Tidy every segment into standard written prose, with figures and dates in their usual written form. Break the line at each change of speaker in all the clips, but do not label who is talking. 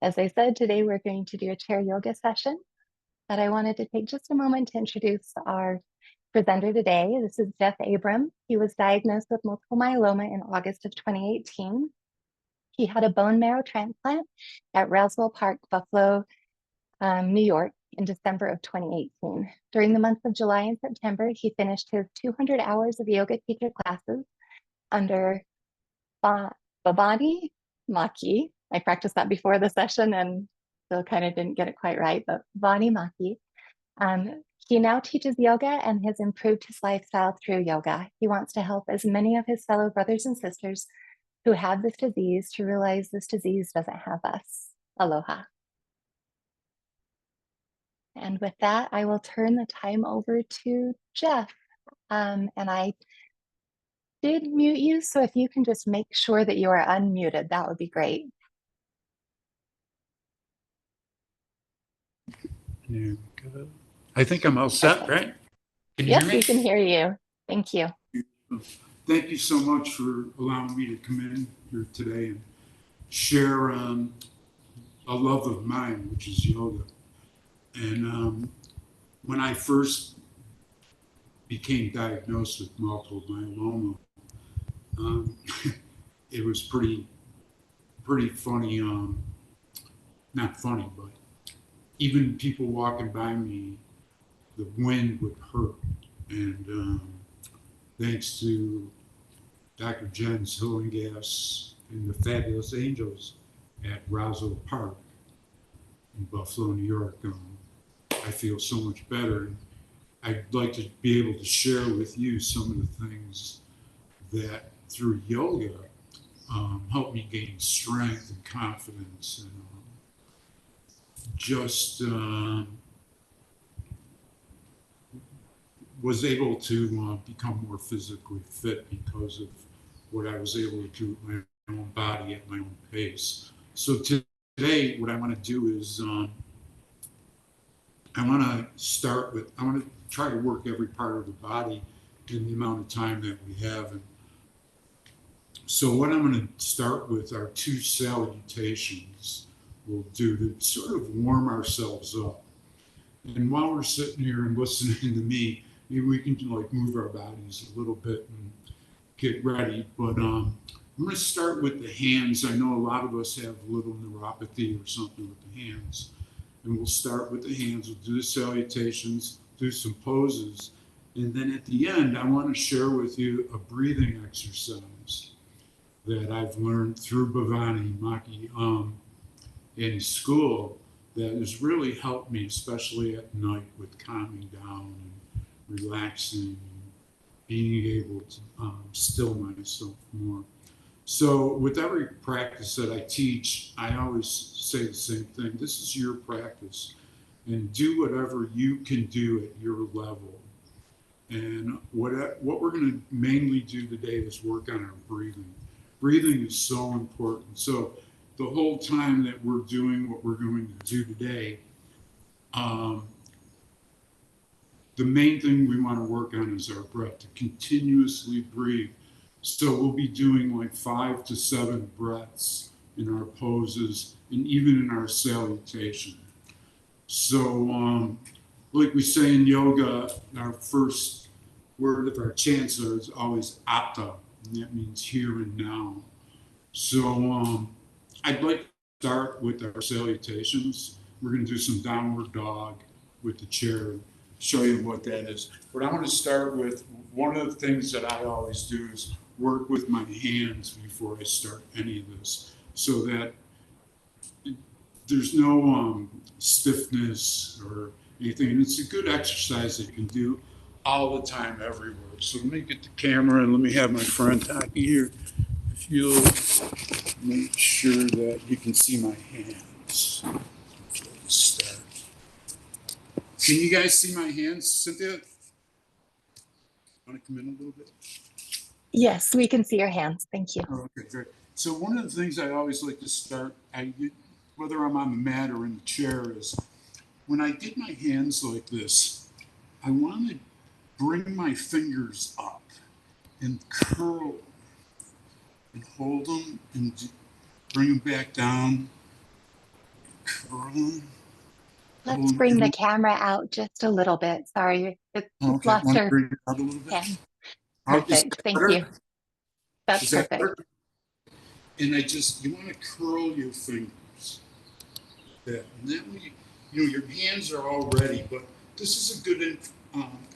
As I said, today we're going to do a chair yoga session, but I wanted to take just a moment to introduce our presenter today. This is Jeff Abram. He was diagnosed with multiple myeloma in August of 2018. He had a bone marrow transplant at Roswell Park, Buffalo, New York in December of 2018. During the months of July and September, he finished his 200 hours of yoga teacher classes under Babani Maki. I practiced that before the session and still kind of didn't get it quite right, but Babani Maki. He now teaches yoga and has improved his lifestyle through yoga. He wants to help as many of his fellow brothers and sisters who have this disease to realize this disease doesn't have us. Aloha. And with that, I will turn the time over to Jeff. And I did mute you, so if you can just make sure that you are unmuted, that would be great.
There we go. I think I'm all set, right?
Can you hear me? We can hear you. Thank you.
Thank you so much for allowing me to come in here today and share a love of mine, which is yoga. And when I first became diagnosed with multiple myeloma, it was pretty funny. Not funny, but even people walking by me, the wind would hurt. And thanks to Dr. Jen's Healing Gas and the Fabulous Angels at Roswell Park in Buffalo, New York, I feel so much better. And I'd like to be able to share with you some of the things that through yoga helped me gain strength and confidence, and just was able to become more physically fit because of what I was able to do with my own body at my own pace. So today, what I want to do is I want to try to work every part of the body in the amount of time that we have. And so what I'm going to start with are 2 salutations we'll do to sort of warm ourselves up. And while we're sitting here and listening to me, maybe we can like move our bodies a little bit and get ready. But I'm going to start with the hands. I know a lot of us have a little neuropathy or something with the hands. And we'll start with the hands. We'll do the salutations, do some poses. And then at the end, I want to share with you a breathing exercise that I've learned through Bhavani Maki in school that has really helped me, especially at night, with calming down and relaxing and being able to still myself more. So with every practice that I teach, I always say the same thing. This is your practice, and do whatever you can do at your level. And what we're going to mainly do today is work on our breathing. Breathing is so important. So the whole time that we're doing what we're going to do today, the main thing we want to work on is our breath, to continuously breathe. So we'll be doing like 5 to 7 breaths in our poses and even in our salutation. So like we say in yoga, our first word of our chants is always atta, and that means here and now. So I'd like to start with our salutations. We're going to do some downward dog with the chair, show you what that is. But I want to start with one of the things that I always do is work with my hands before I start any of this, so that there's no stiffness or anything. And it's a good exercise that you can do all the time, everywhere. So let me get the camera and let me have my friend Taki here. If you'll make sure that you can see my hands. Let's start. Can you guys see my hands, Cynthia? Want to come in a little bit?
Yes, we can see your hands. Thank you.
Oh, okay, great. So one of the things I always like to start, whether I'm on the mat or in the chair, is when I get my hands like this, I want to bring my fingers up and curl and hold them and bring them back down curl.
Let's bring the camera out just a little bit. Sorry, it's
Okay,
lost
want to
our
bring it out a little bit?
pan.
Is
Perfect.
that
Thank
better?
you. That's
Is that
perfect.
better? And you want to curl your fingers. That, and then when your hands are all ready, but this is a good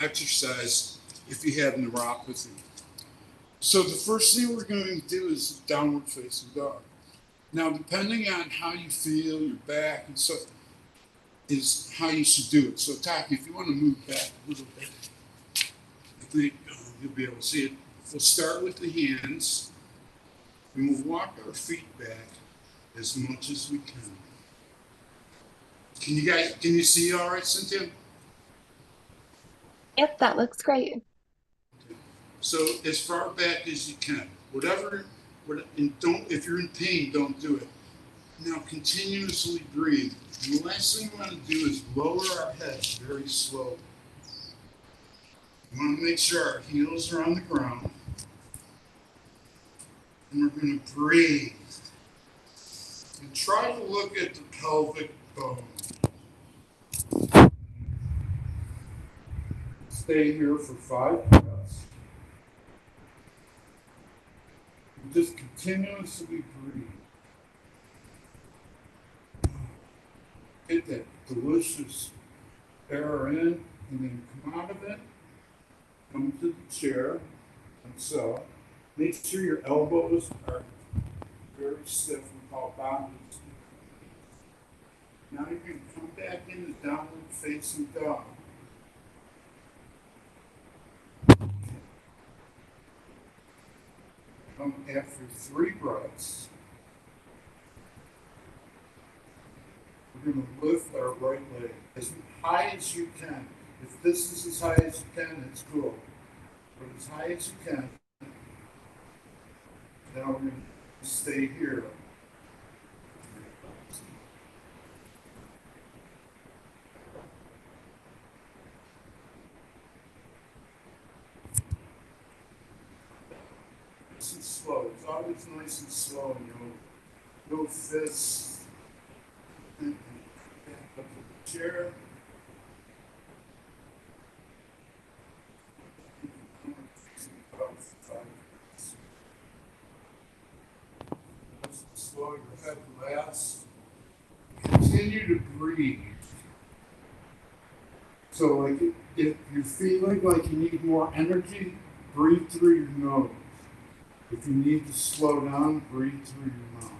exercise if you have neuropathy. So the first thing we're going to do is downward facing dog. Now, depending on how you feel, your back and so, is how you should do it. So, Taki, if you want to move back a little bit, I think you'll be able to see it. We'll start with the hands, and we'll walk our feet back as much as we can. Can you see all right, Cynthia?
Yep, that looks great.
So as far back as you can, and don't, if you're in pain, don't do it. Now continuously breathe. And the last thing we want to do is lower our heads very slowly. We want to make sure our heels are on the ground. And we're going to breathe. And try to look at the pelvic bone. Stay here for 5 breaths. And just continuously breathe. Get that delicious air in and then come out of it. Come to the chair. And so make sure your elbows are very stiff and call bondage. Now you can come back into downward facing dog. After 3 breaths, we're going to lift our right leg as high as you can. If this is as high as you can, it's cool. But as high as you can. Now we're going to stay here. Nice and slow. It's always nice and slow. No fists. And back up to the chair. Slow your head last. Continue to breathe. So, like, if you're feeling like you need more energy, breathe through your nose. If you need to slow down, breathe through your mouth.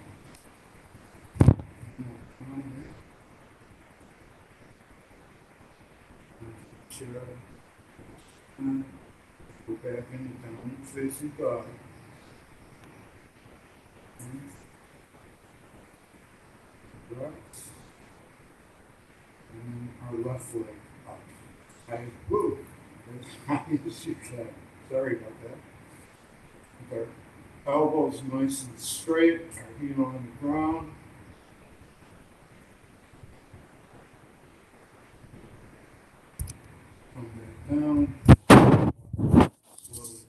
Chair. And go back into downward facing dog. Right. And our left leg up. Woo! As high as you can. Sorry about that. Okay. Elbows nice and straight, our heel on the ground. Come back down. Slowly.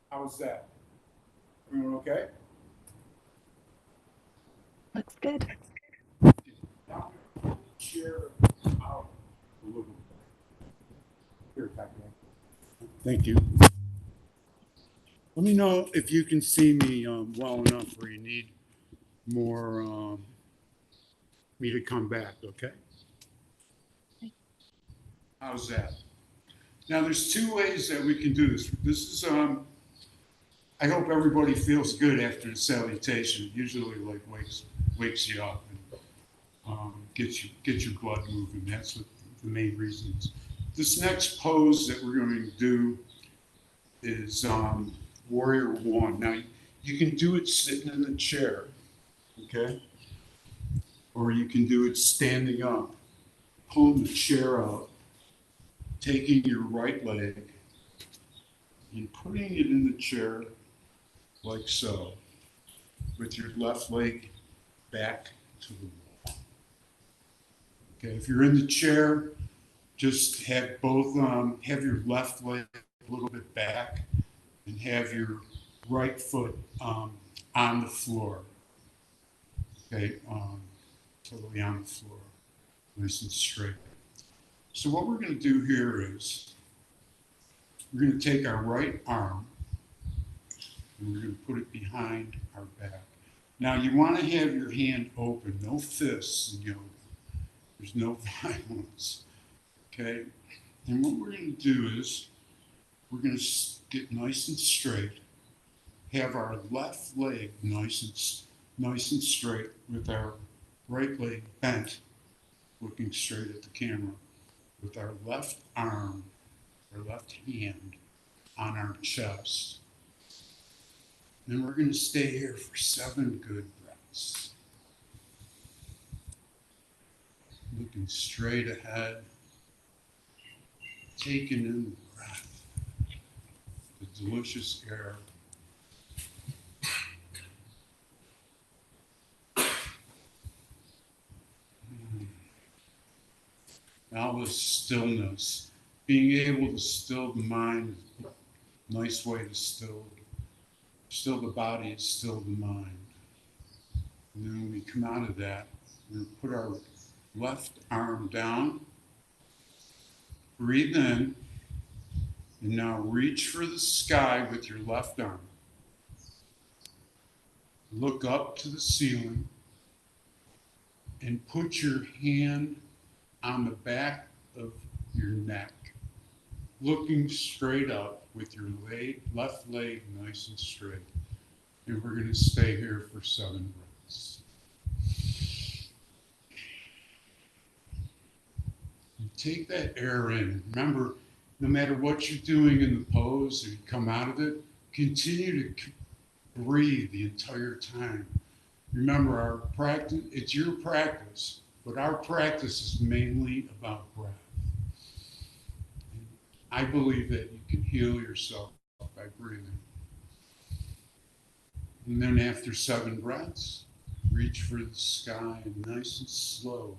How's that? Everyone okay?
Looks good.
Now, chair out a little bit. Here, thank you. Let me know if you can see me well enough where you need more me to come back, okay? How's that? Now, there's 2 ways that we can do this. This is, I hope everybody feels good after the salutation. It usually, like, wakes you up and get your blood moving. That's what the main reason is. This next pose that we're going to do is Warrior One. Now, you can do it sitting in the chair, okay? Or you can do it standing up, pulling the chair out, taking your right leg and putting it in the chair like so, with your left leg back to the wall. Okay, if you're in the chair, just have have your left leg a little bit back and have your right foot on the floor. Okay, totally on the floor, nice and straight. So what we're going to do here is we're going to take our right arm and we're going to put it behind our back. Now you want to have your hand open, no fists in yoga. There's no violence. Okay, and what we're going to do is we're going to get nice and straight. Have our left leg nice and straight with our right leg bent, looking straight at the camera, with our left arm, our left hand on our chest. And we're going to stay here for 7 good breaths. Looking straight ahead, taking in the breath, the delicious air. Now the stillness, being able to still the mind, nice way to still the body, still the mind. And then when we come out of that, we're going to put our left arm down, breathe in, and now reach for the sky with your left arm. Look up to the ceiling and put your hand on the back of your neck, looking straight up with your left leg nice and straight. And we're going to stay here for 7 breaths. And take that air in. Remember, no matter what you're doing in the pose, and you come out of it, continue to breathe the entire time. Remember, our practice, it's your practice, but our practice is mainly about breath. And I believe that you can heal yourself by breathing. And then after 7 breaths, reach for the sky and nice and slow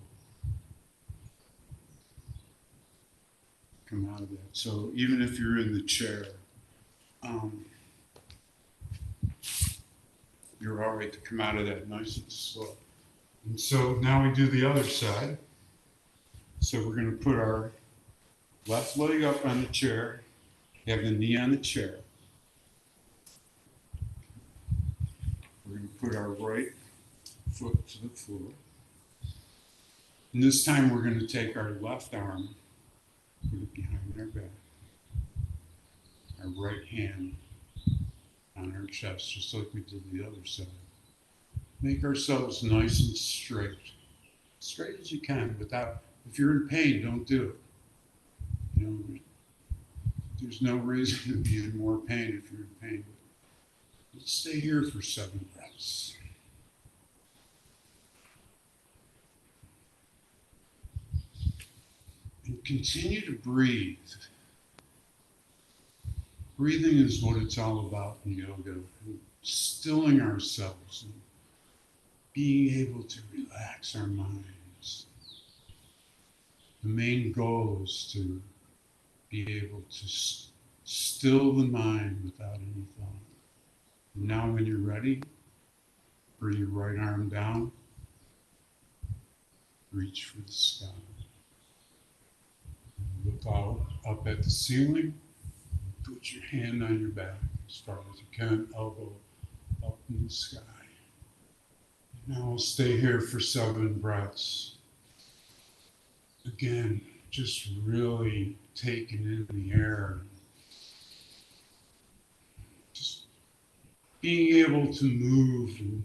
come out of that. So even if you're in the chair, you're all right to come out of that nice and slow. And so now we do the other side. So we're going to put our left leg up on the chair, have the knee on the chair. We're going to put our right foot to the floor. And this time we're going to take our left arm, put it behind our back, our right hand on our chest, just like we did the other side. Make ourselves nice and straight as you can. Without, if you're in pain, don't do it. You know, there's no reason to be in more pain if you're in pain. Let's stay here for 7 breaths. And continue to breathe. Breathing is what it's all about in yoga, and stilling ourselves and being able to relax our minds. The main goal is to be able to still the mind without any thought. And now when you're ready, bring your right arm down, reach for the sky. Look out up at the ceiling, put your hand on your back as far as you can, elbow up in the sky. Now we'll stay here for 7 breaths. Again, just really taking in the air. Just being able to move and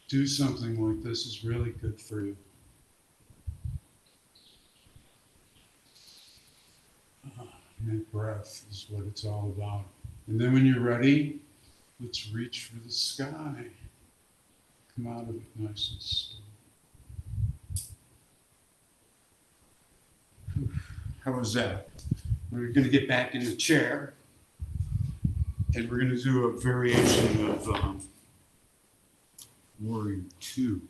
do something like this is really good for you. And that breath is what it's all about. And then when you're ready, let's reach for the sky. Come out of it nice and slow. How was that? We're going to get back in the chair, and we're going to do a variation of Warrior 2.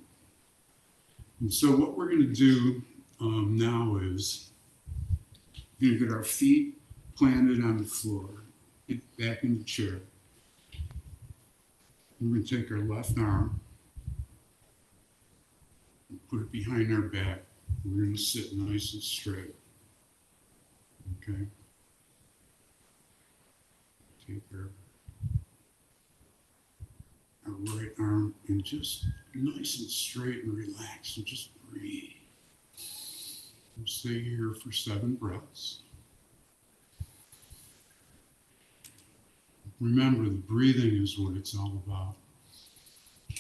And so what we're going to do now is we're going to get our feet planted on the floor, get back in the chair. We're going to take our left arm and put it behind our back. We're going to sit nice and straight. Okay? Take our right arm and just nice and straight and relax and just breathe. We'll stay here for 7 breaths. Remember, the breathing is what it's all about.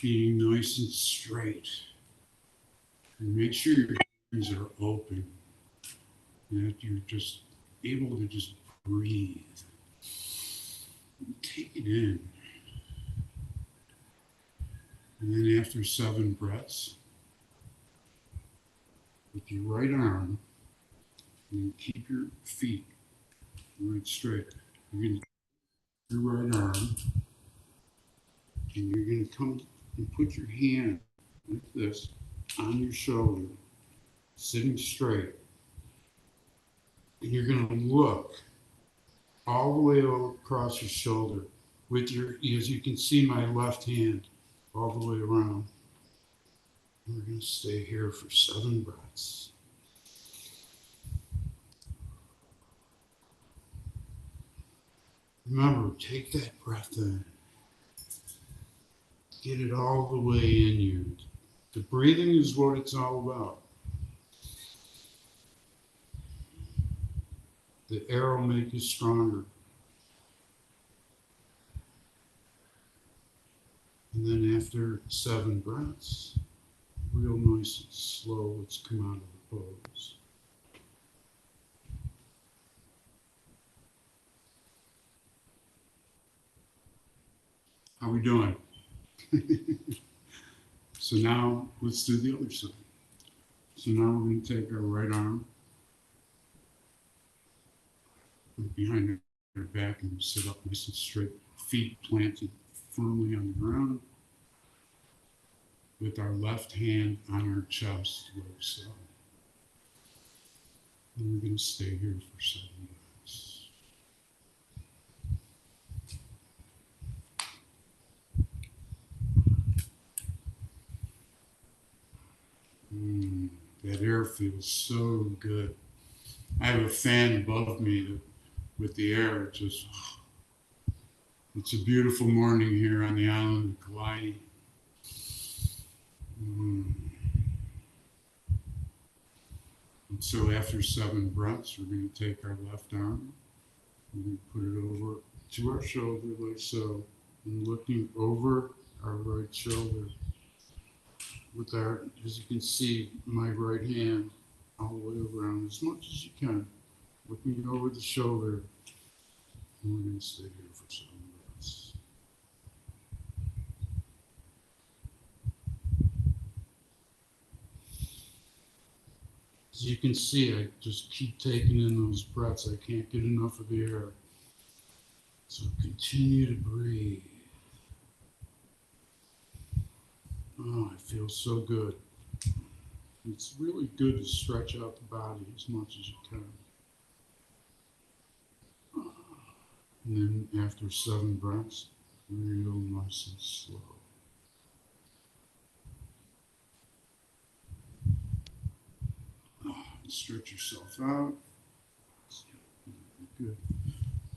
Being nice and straight. And make sure your hands are open and that you're just able to just breathe. Take it in. And then after 7 breaths, with your right arm, and keep your feet right straight. You're going to your right arm, and you're going to come and put your hand like this on your shoulder, sitting straight. And you're going to look all the way across your shoulder with your, as you can see, my left hand all the way around. And we're going to stay here for 7 breaths. Remember, take that breath in. Get it all the way in you. The breathing is what it's all about. The air will make you stronger. And then after 7 breaths, real nice and slow, let's come out of the pose. How we doing? So now let's do the other side. So now we're going to take our right arm behind our back and sit up nice and straight, feet planted firmly on the ground, with our left hand on our chest, like so. And we're going to stay here for 7 minutes. That air feels so good. I have a fan above me that, with the air, it's a beautiful morning here on the island of Kauai. And so after 7 breaths, we're going to take our left arm, we're going to put it over to our shoulder like so, and looking over our right shoulder with our, as you can see, my right hand all the way around as much as you can, looking over the shoulder, and we're going to stay here for 7 breaths. As you can see, I just keep taking in those breaths. I can't get enough of the air. So continue to breathe. Oh, it feels so good. It's really good to stretch out the body as much as you can. And then after 7 breaths, real nice and slow. Stretch yourself out. Good.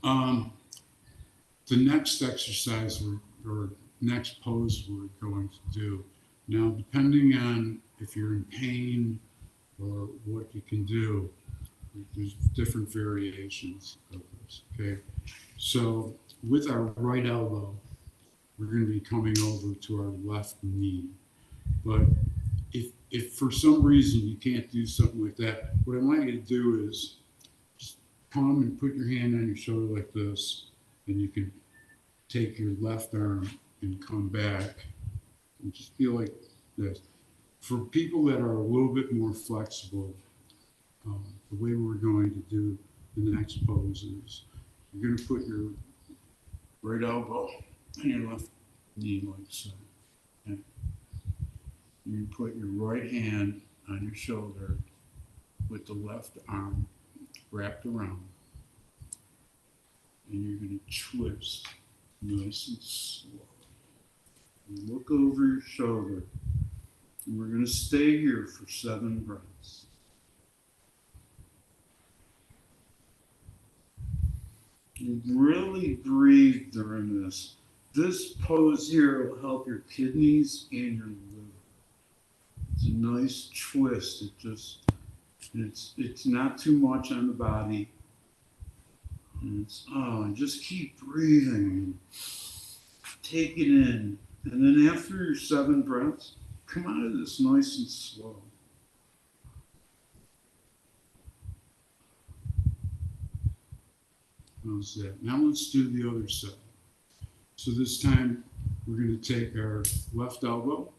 The next exercise or next pose we're going to do. Now, depending on if you're in pain or what you can do, there's different variations of this, okay? So with our right elbow, we're going to be coming over to our left knee. But if for some reason you can't do something like that, what I want you to do is just come and put your hand on your shoulder like this, and you can take your left arm and come back and just feel like this. For people that are a little bit more flexible, the way we're going to do the next pose is you're going to put your right elbow on your left knee like so. Okay. You put your right hand on your shoulder with the left arm wrapped around, and you're going to twist nice and slow. Look over your shoulder. And we're going to stay here for 7 breaths. You really breathe during this. This pose here will help your kidneys and your liver. It's a nice twist. It's not too much on the body. And just keep breathing. Take it in. And then after your 7 breaths, come out of this nice and slow. How's that? Now let's do the other side. So this time we're going to take our left elbow,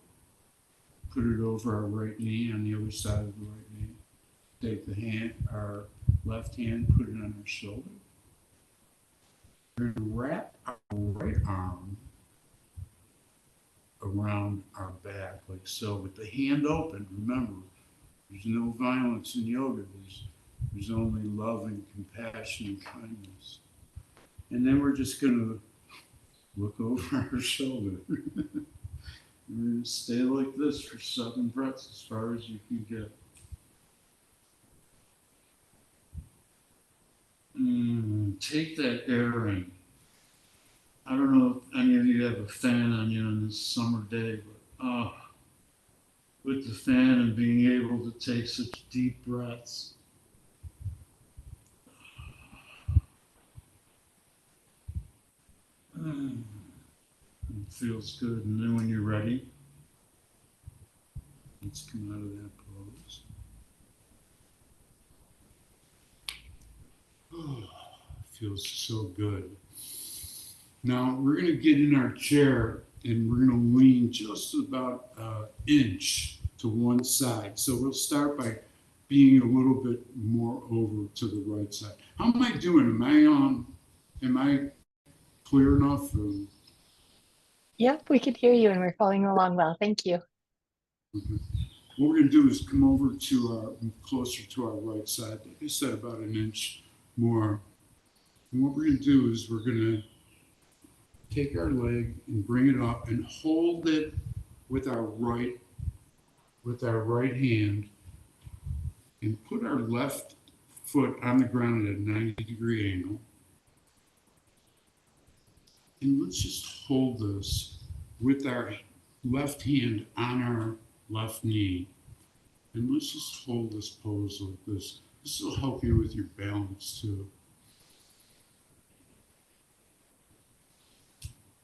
put it over our right knee on the other side of the right knee. Take our left hand, put it on our shoulder. We're going to wrap our right arm around our back like so with the hand open. Remember, there's no violence in yoga. There's only love and compassion and kindness. And then we're just going to look over our shoulder. We're going to stay like this for 7 breaths as far as you can get. Take that air in. I don't know if any of you have a fan on you on this summer day, but with the fan and being able to take such deep breaths. It feels good. And then when you're ready, let's come out of that pose. Feels so good. Now we're going to get in our chair and we're going to lean just about an inch to one side. So we'll start by being a little bit more over to the right side. How am I doing? Am I clear enough?
Yep, we could hear you and we're following along well. Thank you.
Okay. What we're going to do is come over to closer to our right side. Like I said, about an inch more. And what we're going to do is we're going to take our leg and bring it up and hold it with our right hand and put our left foot on the ground at a 90-degree angle. And let's just hold this with our left hand on our left knee. And let's just hold this pose like this. This will help you with your balance too.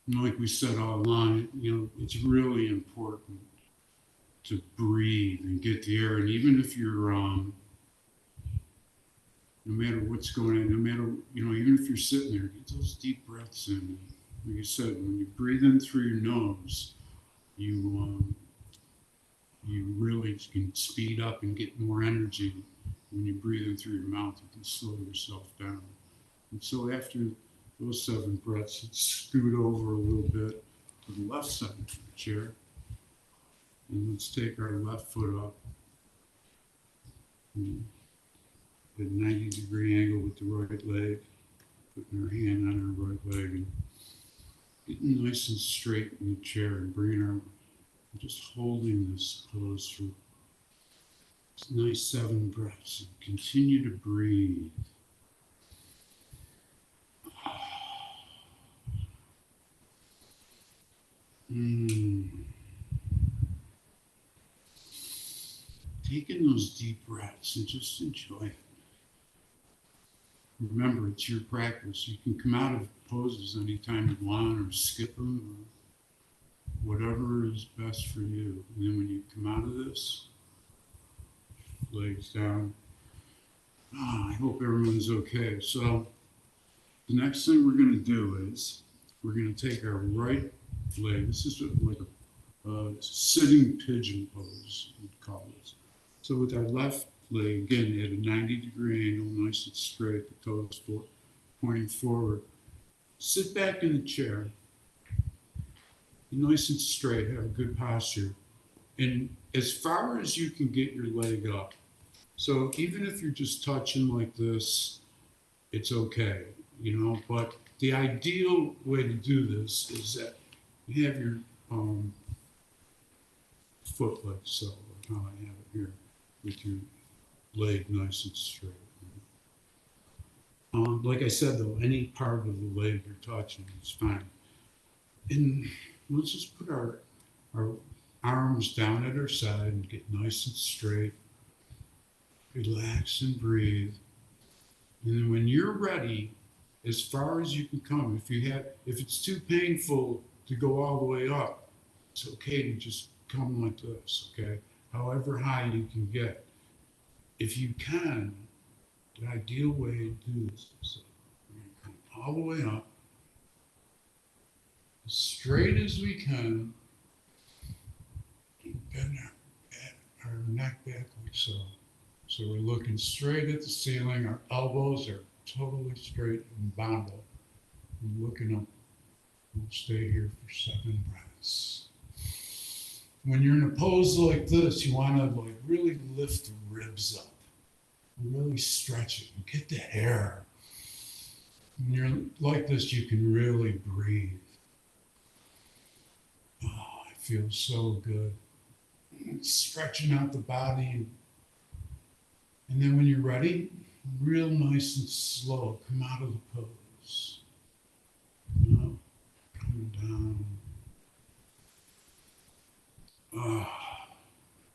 And like we said all along, it's really important to breathe and get the air. And even if you're, no matter what's going on, no matter, even if you're sitting there, get those deep breaths in. Like I said, when you breathe in through your nose, you really can speed up and get more energy. When you breathe in through your mouth, you can slow yourself down. And so after those 7 breaths, let's scoot over a little bit to the left side of the chair. And let's take our left foot up at a 90-degree angle with the right leg, putting our hand on our right leg and getting nice and straight in the chair and just holding this pose for nice 7 breaths. And continue to breathe. Taking those deep breaths and just enjoy it. Remember, it's your practice. You can come out of poses anytime you want or skip them or whatever is best for you. And then when you come out of this, legs down. I hope everyone's okay. So the next thing we're going to do is we're going to take our right leg. This is like a sitting pigeon pose, we'd call this. So with our left leg, again, at a 90-degree angle, nice and straight, the toes pointing forward. Sit back in the chair, be nice and straight, have a good posture. And as far as you can get your leg up. So even if you're just touching like this, it's okay, but the ideal way to do this is that you have your um, foot like so, like how I have it here, with your leg nice and straight. Like I said though, any part of the leg you're touching is fine. And let's just put our arms down at our side and get nice and straight. Relax and breathe. And then when you're ready, as far as you can come, if it's too painful to go all the way up, it's okay to just come like this, okay? However high you can get. If you can, the ideal way to do this is we're going to come all the way up, as straight as we can, and bend our neck back like so. So we're looking straight at the ceiling. Our elbows are totally straight and bound up. And looking up. We'll stay here for 7 breaths. When you're in a pose like this, you want to like really lift the ribs up. Really stretch it and get the hair. When you're like this, you can really breathe. Oh, it feels so good. It's stretching out the body. And then when you're ready, real nice and slow, come out of the pose. Come down.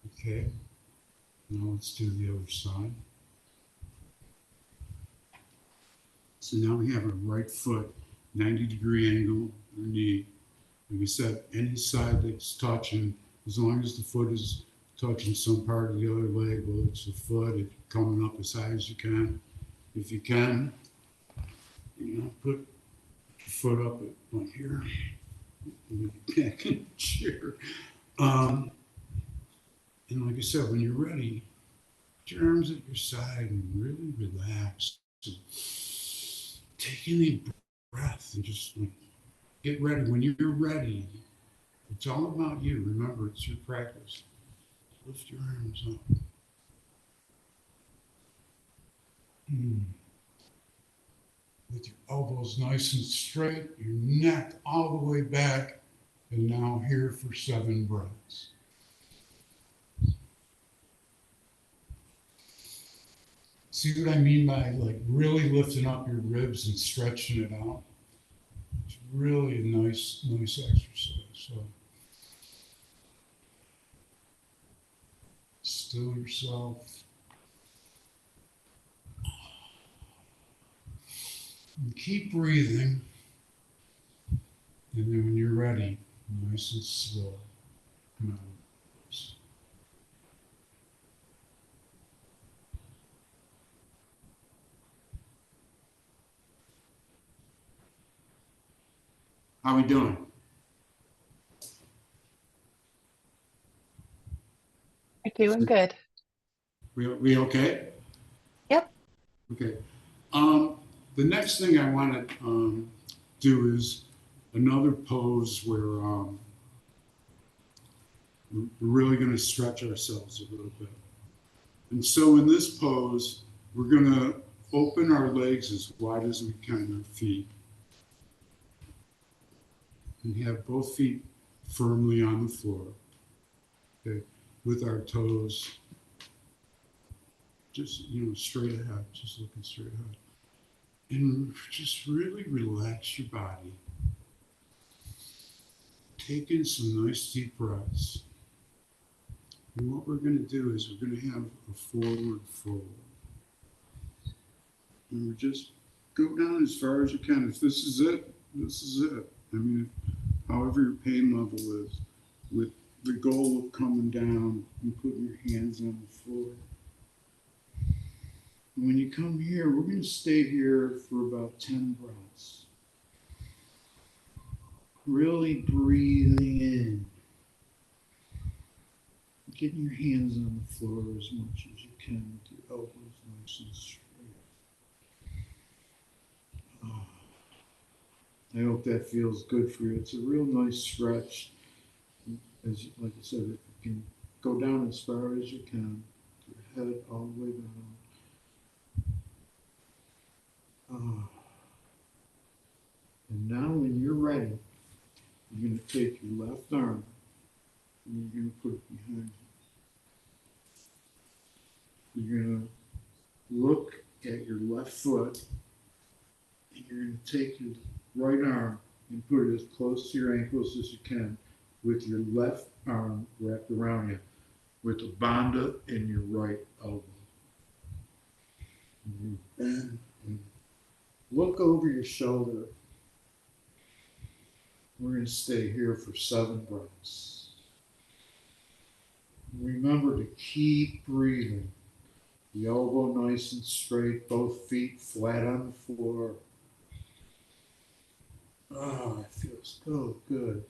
Okay. Now let's do the other side. So now we have our right foot, 90-degree angle, our knee. Like I said, any side that's touching, as long as the foot is touching some part of the other leg, whether it's the foot, it's coming up as high as you can. If you can, put the foot up at like here, and back in the chair. And like I said, when you're ready, put your arms at your side and really relax. And take in a breath and just like, get ready. When you're ready, it's all about you. Remember, it's your practice. Lift your arms up. With your elbows nice and straight, your neck all the way back, and now here for 7 breaths. See what I mean by like really lifting up your ribs and stretching it out? It's really a nice exercise. So still yourself. And keep breathing. And then when you're ready, nice and slow, come out. How we doing?
We're doing good.
We okay?
Yep.
Okay. The next thing I want to do is another pose where we're really going to stretch ourselves a little bit. And so in this pose, we're going to open our legs as wide as we can, our feet. And have both feet firmly on the floor, okay, with our toes just, straight ahead, just looking straight ahead. And just really relax your body. Take in some nice deep breaths. And what we're going to do is we're going to have a forward fold. And we just go down as far as you can. If this is it, this is it. I mean, however your pain level is, with the goal of coming down and putting your hands on the floor. And when you come here, we're going to stay here for about 10 breaths. Really breathing in. Getting your hands on the floor as much as you can with your elbows nice and straight. Oh, I hope that feels good for you. It's a real nice stretch. Like I said, if you can go down as far as you can, your head all the way down. Oh. And now when you're ready, You're going to take your left arm and you're going to put it behind you. You're going to look at your left foot and you're going to take your right arm and put it as close to your ankles as you can with your left arm wrapped around you with a banda in your right elbow. And you bend and look over your shoulder. We're going to stay here for 7 breaths. Remember to keep breathing. The elbow nice and straight, both feet flat on the floor. Oh, it feels so good.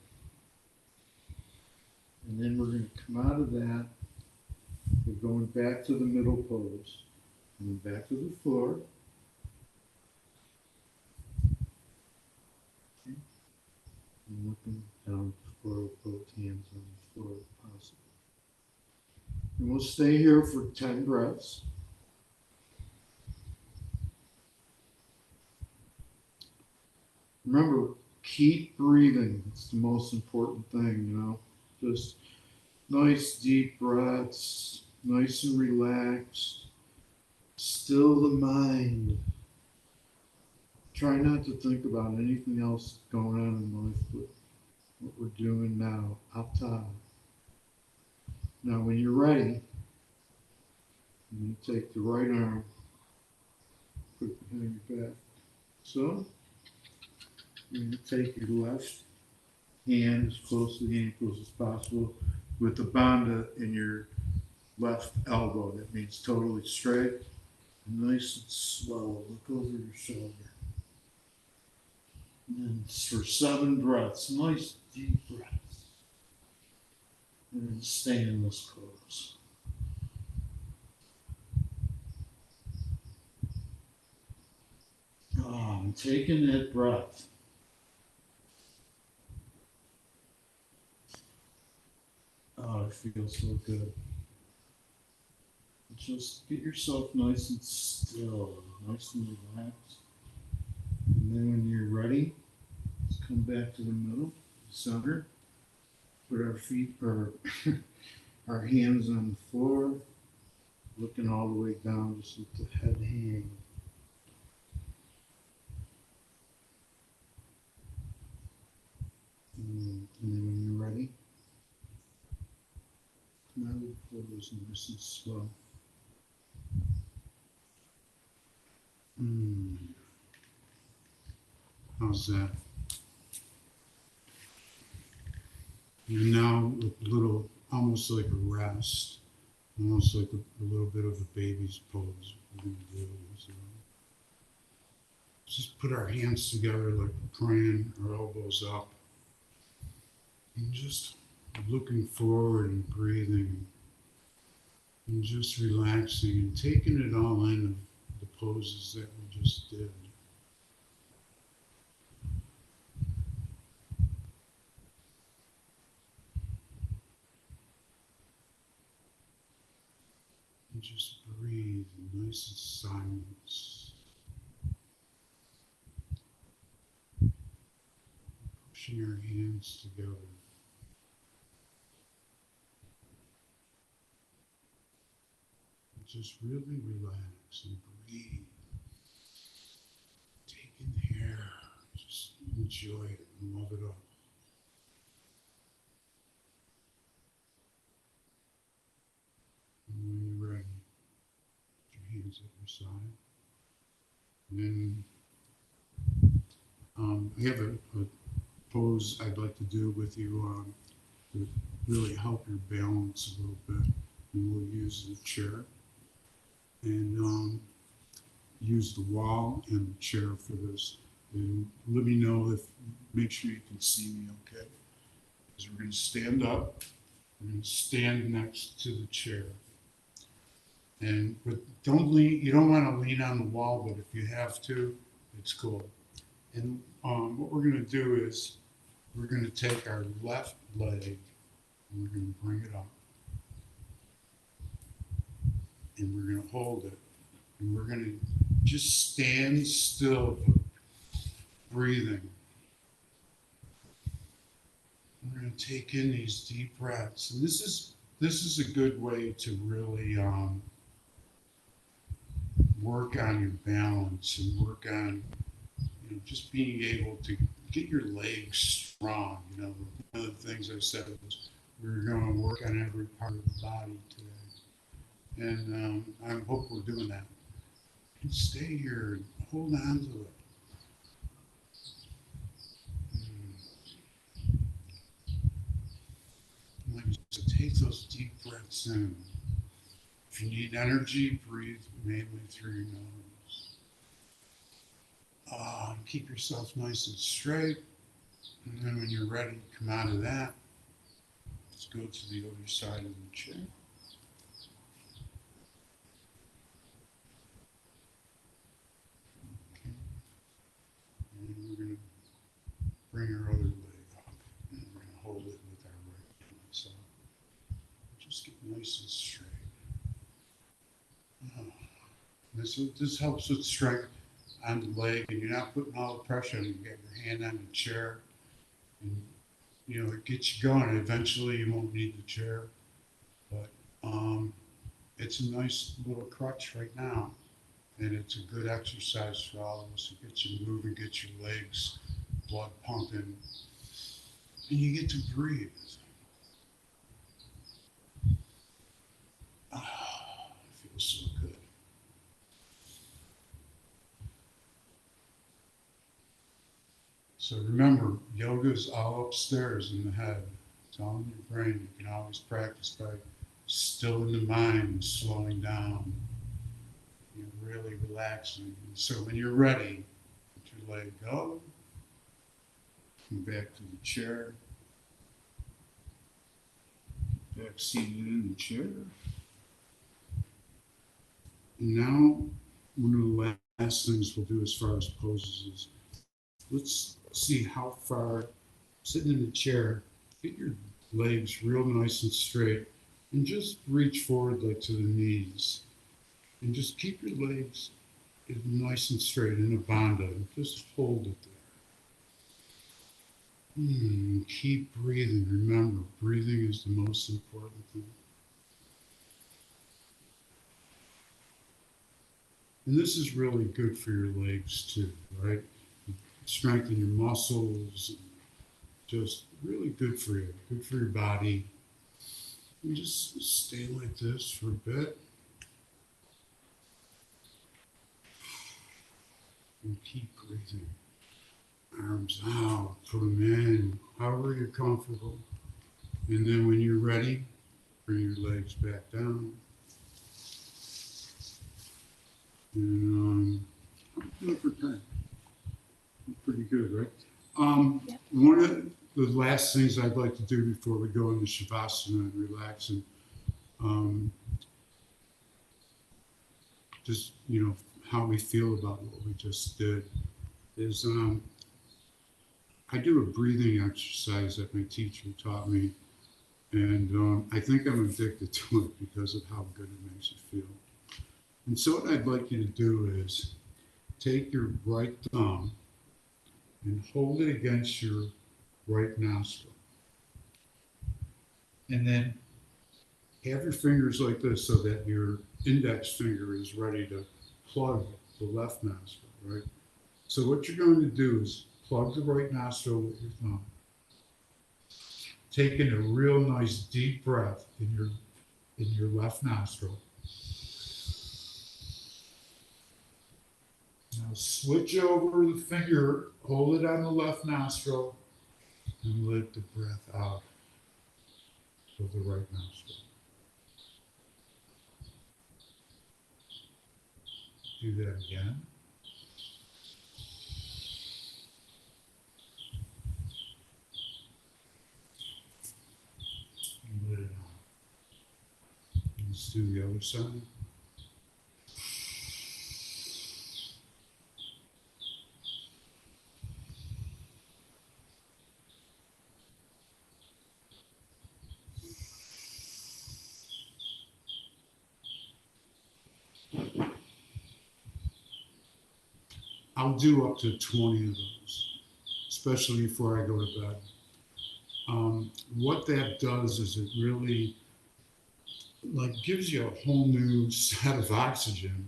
And then we're going to come out of that. We're going back to the middle pose. And then back to the floor. Okay. And looking down the floor with both hands on the floor if possible. And we'll stay here for 10 breaths. Remember, keep breathing. It's the most important thing, you know. Just nice deep breaths, nice and relaxed. Still the mind. Try not to think about anything else going on in life but what we're doing now, up top. Now, when you're ready, you're going to take the right arm, put it behind your back. So, you're going to take your left hand as close to the ankles as possible with the banda in your left elbow. That means totally straight, nice and slow. Look over your shoulder. And then for 7 breaths, nice deep breaths. And then stay in this pose. Oh, I'm taking that breath. Oh, it feels so good. Just get yourself nice and still, nice and relaxed. And then when you're ready, let's come back to the middle, center. Put our feet or our hands on the floor, looking all the way down, just let the head hang. And then when you're ready, come out of the pose nice and slow. How's that? And now with a little, almost like a rest, almost like a little bit of a baby's pose. We're going to do is, just put our hands together like we're praying, our elbows up, and just looking forward and breathing, and just relaxing and taking it all in of the poses that we just did. And just breathe in nice silence. Pushing your hands together. And just really relax and breathe. Take in the air. Just enjoy it and love it up. And when you're ready, put your hands at your side. And then I have a pose I'd like to do with you to really help your balance a little bit. And we'll use the chair and use the wall and the chair for this. And let me know if, make sure you can see me okay. Because we're going to stand up. We're going to stand next to the chair. But don't lean, you don't want to lean on the wall, but if you have to, it's cool. And what we're going to do is we're going to take our left leg and we're going to bring it up. And we're going to hold it. And we're going to just stand still, breathing. to take in these deep breaths. And this is a good way to really work on your balance and work on just being able to get your legs strong. One of the things I said was we're going to work on every part of the body today, and I hope we're doing that. And stay here and hold on to it. Like I said, take those deep breaths in. If you need energy, breathe mainly through your nose. Keep yourself nice and straight. And then when you're ready, come out of that. Let's go to the other side of the chair. Okay. And we're going to bring our other leg up. And we're going to hold it with our right hand. So just get nice and straight. This helps with strength on the leg, and you're not putting all the pressure on it. You get your hand on the chair, and it gets you going. Eventually, you won't need the chair, but it's a nice little crutch right now, and it's a good exercise for all of us. It gets you moving, gets your legs, blood pumping, and you get to breathe. It feels so good. So remember, yoga is all upstairs in the head. It's all in your brain. You can always practice by stilling the mind and slowing down. Really relaxing. And so when you're ready, let your leg go. Come back to the chair. Back seated in the chair. And now, one of the last things we'll do as far as poses is let's see how far, sitting in the chair, get your legs real nice and straight and just reach forward like to the knees. And just keep your legs nice and straight in a bandha and just hold it there. Keep breathing. Remember, breathing is the most important thing. And this is really good for your legs too, right? Strengthen your muscles. Just really good for you, good for your body. And just stay like this for a bit. And keep breathing. Arms out, put them in, however you're comfortable. And then when you're ready, bring your legs back down. And doing for time. Pretty good, right?
Yeah.
One of the last things I'd like to do before we go into Shavasana and relax and just, how we feel about what we just did is I do a breathing exercise that my teacher taught me, and I think I'm addicted to it because of how good it makes you feel. And so what I'd like you to do is take your right thumb and hold it against your right nostril. And then have your fingers like this so that your index finger is ready to plug the left nostril, right? So what you're going to do is plug the right nostril with your thumb. Take in a real nice deep breath in your left nostril. Now switch over the finger, hold it on the left nostril, and let the breath out of the right nostril. Do that again. And let it out. Let's do the other side. I'll do up to 20 of those, especially before I go to bed. what that does is it really like gives you a whole new set of oxygen,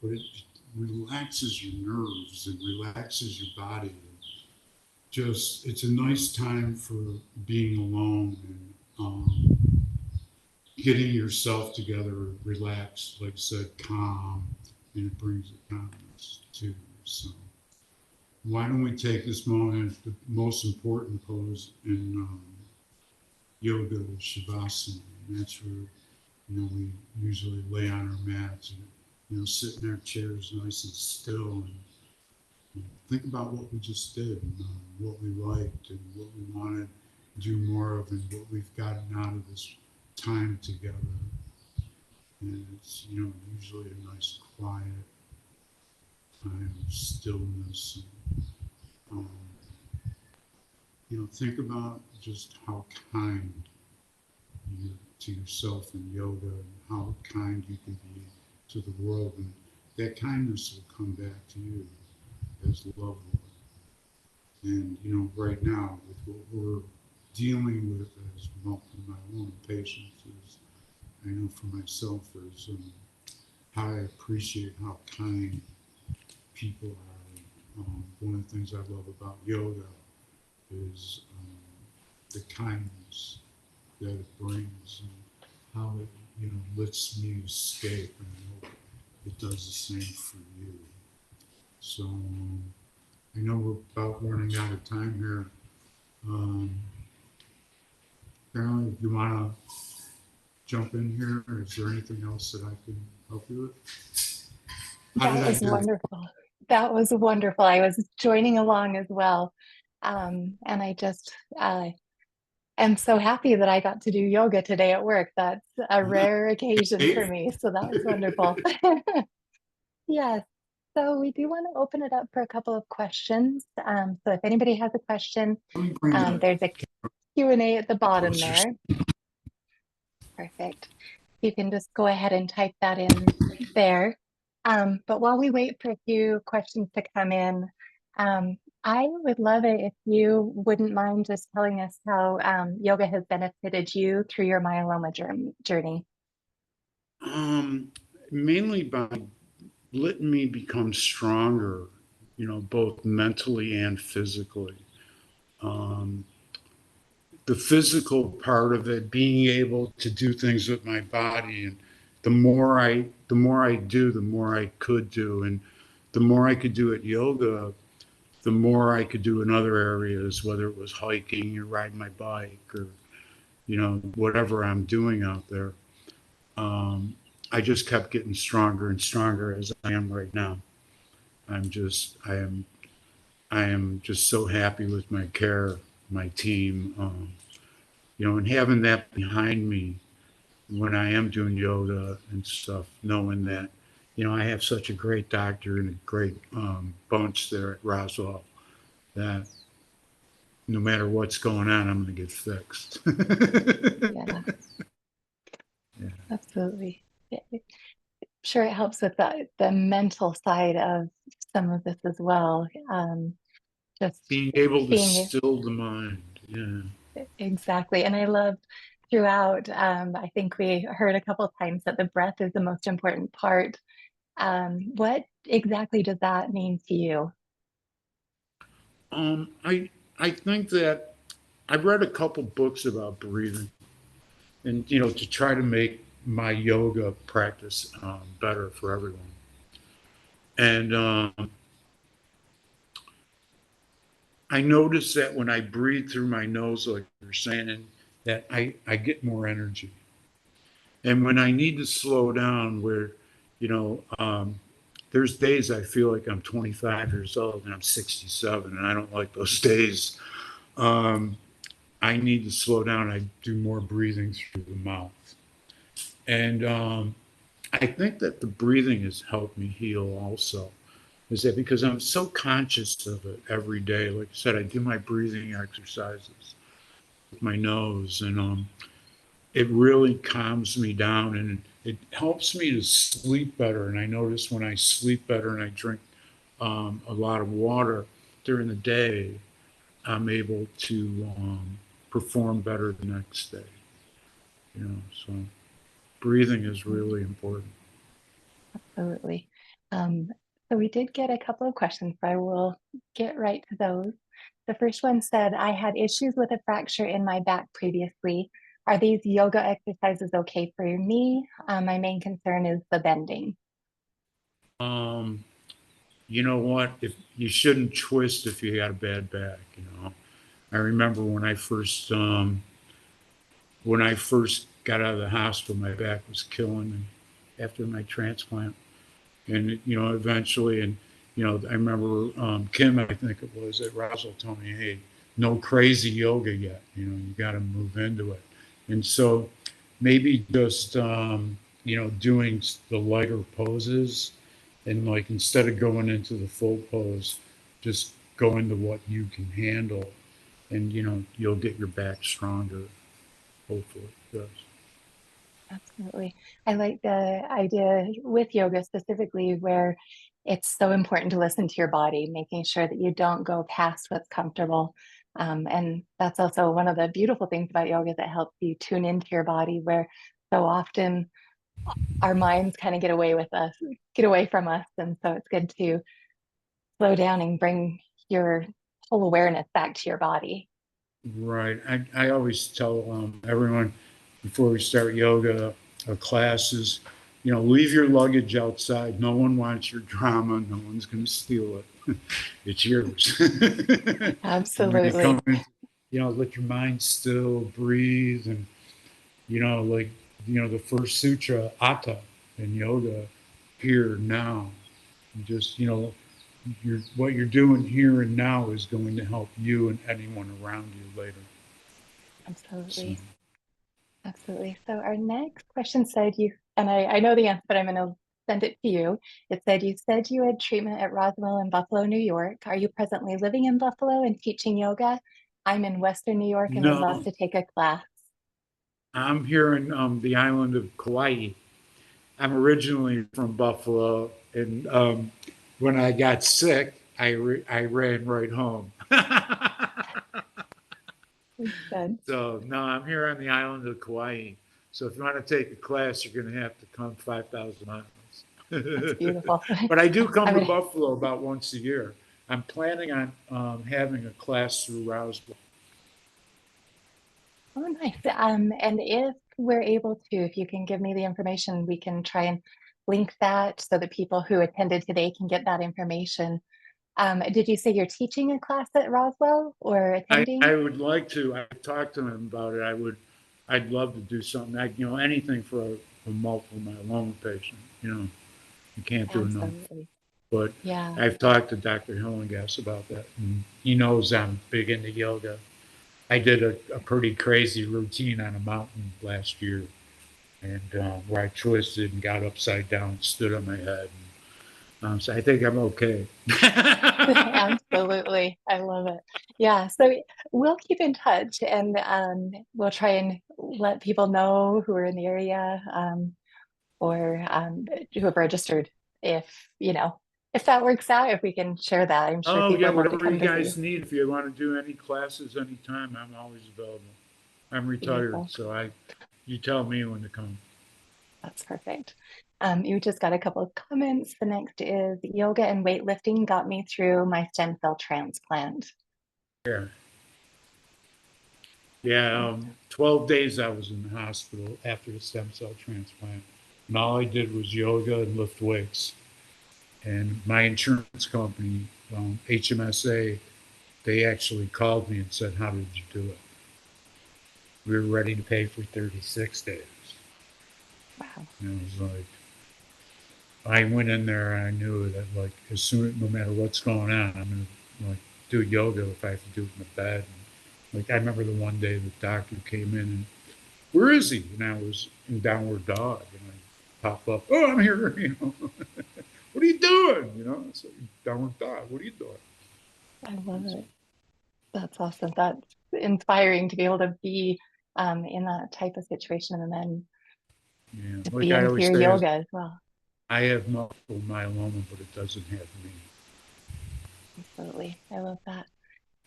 but it relaxes your nerves and relaxes your body. Just it's a nice time for being alone and getting yourself together, relaxed, like I said, calm, and it brings a calmness too. So why don't we take this moment? The most important pose in yoga is shavasana, and that's where we usually lay on our mats and sit in our chairs nice and still and think about what we just did and what we liked and what we wanted to do more of and what we've gotten out of this time together. And it's usually a nice quiet time of stillness. And, think about just how kind you to yourself in yoga and how kind you can be to the world, and that kindness will come back to you as love will. And right now with what we're dealing with as multiple myeloma patients, is I know for myself is how I appreciate how kind people are. One of the things I love about yoga is the kindness that it brings and how it lets me escape, and I hope it does the same for you. So I know we're about running out of time here. Carolyn, if you want to jump in here, or is there anything else that I can help you with? How did
That
I
was
do?
wonderful. That was wonderful. I was joining along as well. And I just am so happy that I got to do yoga today at work. That's a rare occasion for
Eight?
me. So that was wonderful. Yes. So we do want to open it up for a couple of questions. So if anybody has a question,
Let me bring that
there's a Q&A at the bottom
closer.
there. Perfect. You can just go ahead and type that in there. But while we wait for a few questions to come in, I would love it if you wouldn't mind just telling us how yoga has benefited you through your myeloma journey.
Mainly by letting me become stronger, both mentally and physically. Um, the physical part of it, being able to do things with my body, and the more I do, the more I could do, and the more I could do at yoga, the more I could do in other areas, whether it was hiking or riding my bike or whatever I'm doing out there. I just kept getting stronger and stronger as I am right now. I am just so happy with my care, my team, and having that behind me when I am doing yoga and stuff, knowing that, I have such a great doctor and a great bunch there at Roswell that no matter what's going on, I'm going to get fixed.
Yeah,
Yeah.
absolutely. Sure, it helps with the mental side of some of this as well. Just
Being able to
being
still the mind. Yeah.
exactly. And I love throughout, I think we heard a couple of times that the breath is the most important part. What exactly does that mean to you?
I think that I read a couple books about breathing, and to try to make my yoga practice better for everyone. And I noticed that when I breathe through my nose, like you're saying, that I get more energy. And when I need to slow down, where you know, there's days I feel like I'm 25 years old and I'm 67, and I don't like those days. Um, I need to slow down. I do more breathing through the mouth. And I think that the breathing has helped me heal also. Is that because I'm so conscious of it every day? Like I said, I do my breathing exercises with my nose, and it really calms me down and it helps me to sleep better. And I notice when I sleep better and I drink a lot of water during the day, I'm able to perform better the next day. So breathing is really important.
Absolutely. Um, so we did get a couple of questions, but I will get right to those. The first one said, I had issues with a fracture in my back previously. Are these yoga exercises okay for me? My main concern is the bending.
Um, you know what? If you shouldn't twist if you got a bad back. I remember when I first got out of the hospital, my back was killing me after my transplant, and eventually, and I remember Kim, I think it was at Roswell, told me, "Hey, no crazy yoga yet. You got to move into it." And so maybe just doing the lighter poses, and like instead of going into the full pose, just go into what you can handle, and you'll get your back stronger. Hopefully, yes.
Absolutely. I like the idea with yoga specifically where it's so important to listen to your body, making sure that you don't go past what's comfortable. And that's also one of the beautiful things about yoga that helps you tune into your body, where so often our minds kind of get away from us. And so it's good to slow down and bring your whole awareness back to your body.
Right. I always tell everyone before we start yoga classes, leave your luggage outside. No one wants your drama. No one's going to steal it. It's yours. And when you come
Absolutely.
in, let your mind still breathe. And, like, the first sutra, Atta, in yoga, here, now. And just, what you're doing here and now is going to help you and anyone around you later. So,
Absolutely. Absolutely. So our next question said and I know the answer, but I'm going to send it to you. It said, you said you had treatment at Roswell in Buffalo, New York. Are you presently living in Buffalo and teaching yoga? I'm in Western New York and would love
no,
to take a class.
I'm here in the island of Kauai. I'm originally from Buffalo, and when I got sick, I ran right home.
Makes sense.
So no, I'm here on the island of Kauai. So if you want to take a class, you're going to have to come 5,000 miles.
That's beautiful.
But I do come
I
to
would,
Buffalo about once a year. I'm planning on having a class through Roswell.
oh, nice. And if we're able to, if you can give me the information, we can try and link that so that people who attended today can get that information. Did you say you're teaching a class at Roswell or
I
attending?
would like to. I've talked to him about it. I'd love to do something. Anything for a multiple myeloma patient. You can't do enough.
Absolutely.
But
Yeah.
I've talked to Dr. Hillengass about that, and he knows I'm big into yoga. I did a pretty crazy routine on a mountain last year, and where I twisted and got upside down, and stood on my head. So I think I'm okay.
Absolutely. I love it. Yeah. So we'll keep in touch and we'll try and let people know who are in the area or who have registered if, if that works out, if we can share that. I'm sure
Oh
people
yeah,
would love to
whatever you
come visit you.
guys need. If you want to do any classes anytime, I'm always available. I'm retired,
Beautiful.
so you tell me when to come.
That's perfect. You just got a couple of comments. The next is yoga and weightlifting got me through my stem cell transplant.
Yeah. Yeah,
Awesome.
12 days I was in the hospital after the stem cell transplant. And all I did was yoga and lift weights. And my insurance company, HMSA, they actually called me and said, "How did you do it?" We were ready to pay for 36 days.
Wow.
And it was like, I went in there and I knew that, like, no matter what's going on, I'm going to like do yoga if I have to do it in the bed. And, like, I remember the one day the doctor came in and, "Where is he?" And I was in downward dog, and I pop up, "Oh, I'm here." "What are you doing?" It's like, downward dog. "What are you doing?"
I love
So,
it. That's awesome. That's inspiring to be able to be in that type of situation and then
yeah,
to
like
be
I
into
always
your
say,
yoga as well.
I have multiple myeloma, but it doesn't have me.
Absolutely. I love that.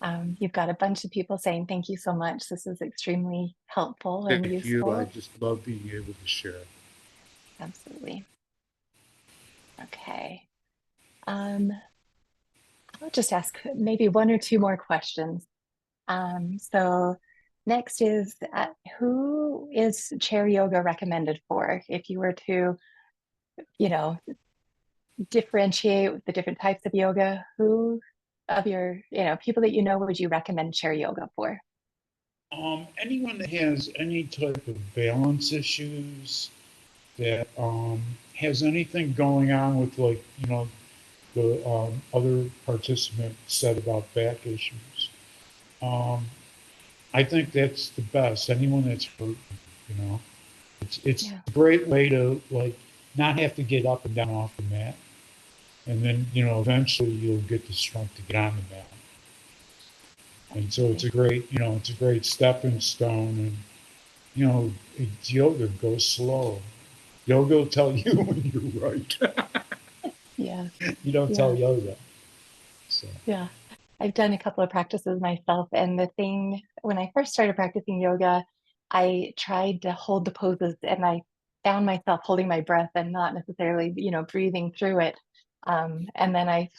You've got a bunch of people saying thank you so much. This is extremely helpful and
Thank you. I
useful.
just love being able to share.
Absolutely. Okay. Um, I'll just ask maybe one or two more questions. So next is who is chair yoga recommended for? If you were to, you know, differentiate the different types of yoga, who of your, people that you know would you recommend chair yoga for?
Anyone that has any type of balance issues, that has anything going on with, like, the other participant said about back issues. Um, I think that's the best. Anyone that's hurt, you know, it's
Yeah.
a great way to, like, not have to get up and down off the mat, and then eventually you'll get the strength to get on the mat. And so it's
Absolutely.
a great, it's a great stepping stone. And it's yoga. Go slow. Yoga will tell you when you're right.
Yeah.
You don't tell
Yeah.
yoga. So
Yeah. I've done a couple of practices myself. And the thing, when I first started practicing yoga, I tried to hold the poses and I found myself holding my breath and not necessarily, breathing through it. And then I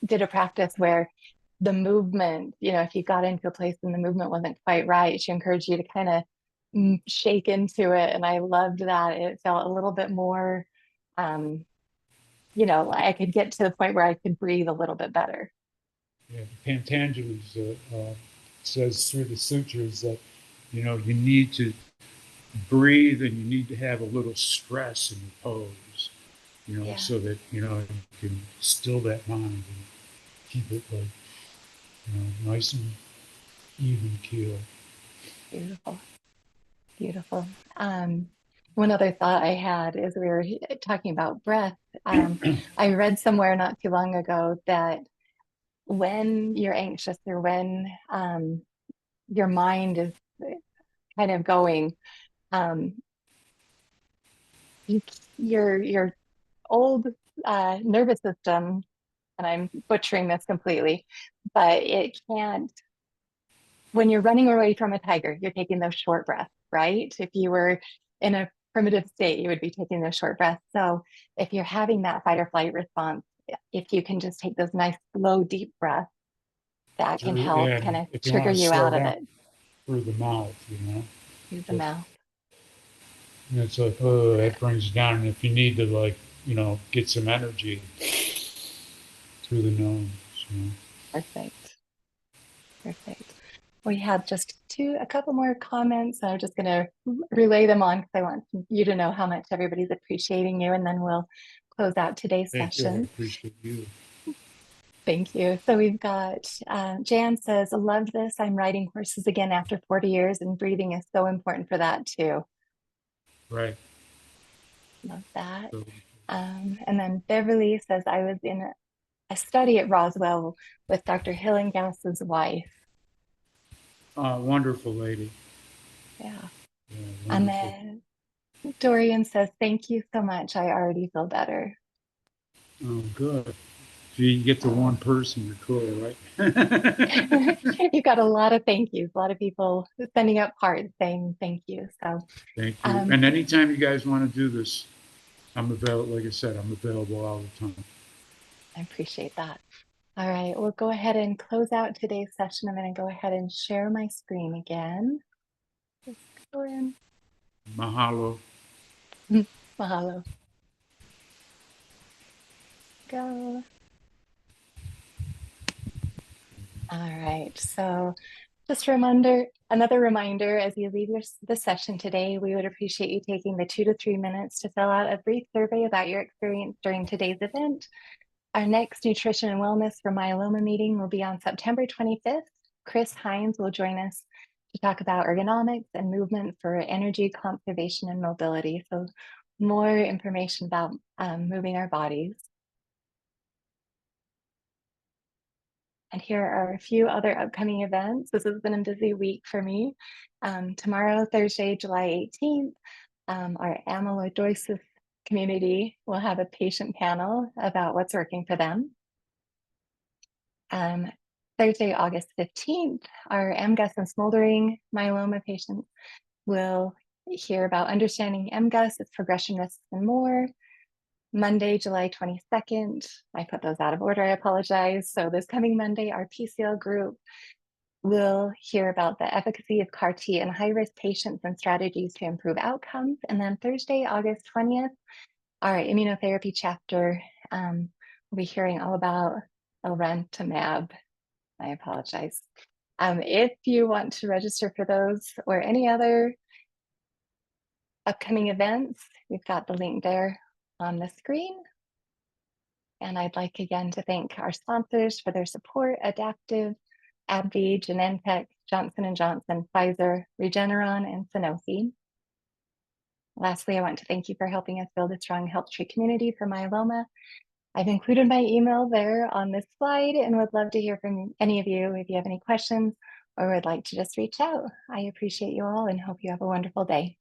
did a practice where the movement, if you got into a place and the movement wasn't quite right, she encouraged you to kind of shake into it. And I loved that. It felt a little bit more, um, I could get to the point where I could breathe a little bit better.
yeah, Patanjali's says through the sutras that you need to breathe and you need to have a little stress in the pose.
Yeah,
So that you can still that mind and keep it, like, nice and even keel.
beautiful, beautiful. One other thought I had is we were talking about breath. I read somewhere not too long ago that when you're anxious or when your mind is kind of going, um, you, your old nervous system, and I'm butchering this completely, but it can't. When you're running away from a tiger, you're taking those short breaths, right? If you were in a primitive state, you would be taking those short breaths. So if you're having that fight or flight response, if you can just take those nice, slow, deep breaths, that can
Through,
help kind
and
of
if you
trigger
want to
you
slow
out of
down,
it
through the mouth,
through the
just
mouth.
it's like, oh, that brings you down. And if you need to, like, get some energy, through the nose.
Perfect. Perfect. We have just a couple more comments. I'm just going to relay them on because I want you to know how much everybody's appreciating you, and then we'll close out today's
Thank you. I
session.
appreciate you.
Thank you. So we've got Jan says, I love this. I'm riding horses again after 40 years, and breathing is so important for that too.
Right.
Love that.
So,
And then Beverly says, I was in a study at Roswell with Dr. Hillengass's wife.
wonderful lady.
Yeah.
Yeah,
And
wonderful.
then Dorian says, thank you so much. I already feel better.
Oh, good. If you get to one
Oh,
person, you're cool, right?
you've got a lot of thank yous, a lot of people sending up hearts saying thank you. So
Thank you.
um,
And anytime you guys want to do this, I'm available. Like I said, I'm available all the time.
I appreciate that. All right, we'll go ahead and close out today's session. I'm going to go ahead and share my screen again. Just go in.
Mahalo.
Mahalo. Go. All right, so just a reminder, another reminder as you leave the session today, we would appreciate you taking the 2 to 3 minutes to fill out a brief survey about your experience during today's event. Our next nutrition and wellness for myeloma meeting will be on September 25th. Chris Hines will join us to talk about ergonomics and movement for energy conservation and mobility. So more information about moving our bodies. And here are a few other upcoming events. This has been a busy week for me. Tomorrow, Thursday, July 18th, our amyloidosis community will have a patient panel about what's working for them. Thursday, August 15th, our MGUS and smoldering myeloma patients will hear about understanding MGUS, its progression risks, and more. Monday, July 22nd, I put those out of order, I apologize. So this coming Monday, our PCL group will hear about the efficacy of CAR T in high-risk patients and strategies to improve outcomes. And then Thursday, August 20th, our immunotherapy chapter will be hearing all about elrantamab. I apologize. If you want to register for those or any other upcoming events, we've got the link there on the screen. And I'd like again to thank our sponsors for their support: Adaptive, AbbVie, Genentech, Johnson & Johnson, Pfizer, Regeneron, and Sanofi. Lastly, I want to thank you for helping us build a strong HealthTree community for myeloma. I've included my email there on this slide and would love to hear from any of you if you have any questions or would like to just reach out. I appreciate you all and hope you have a wonderful day.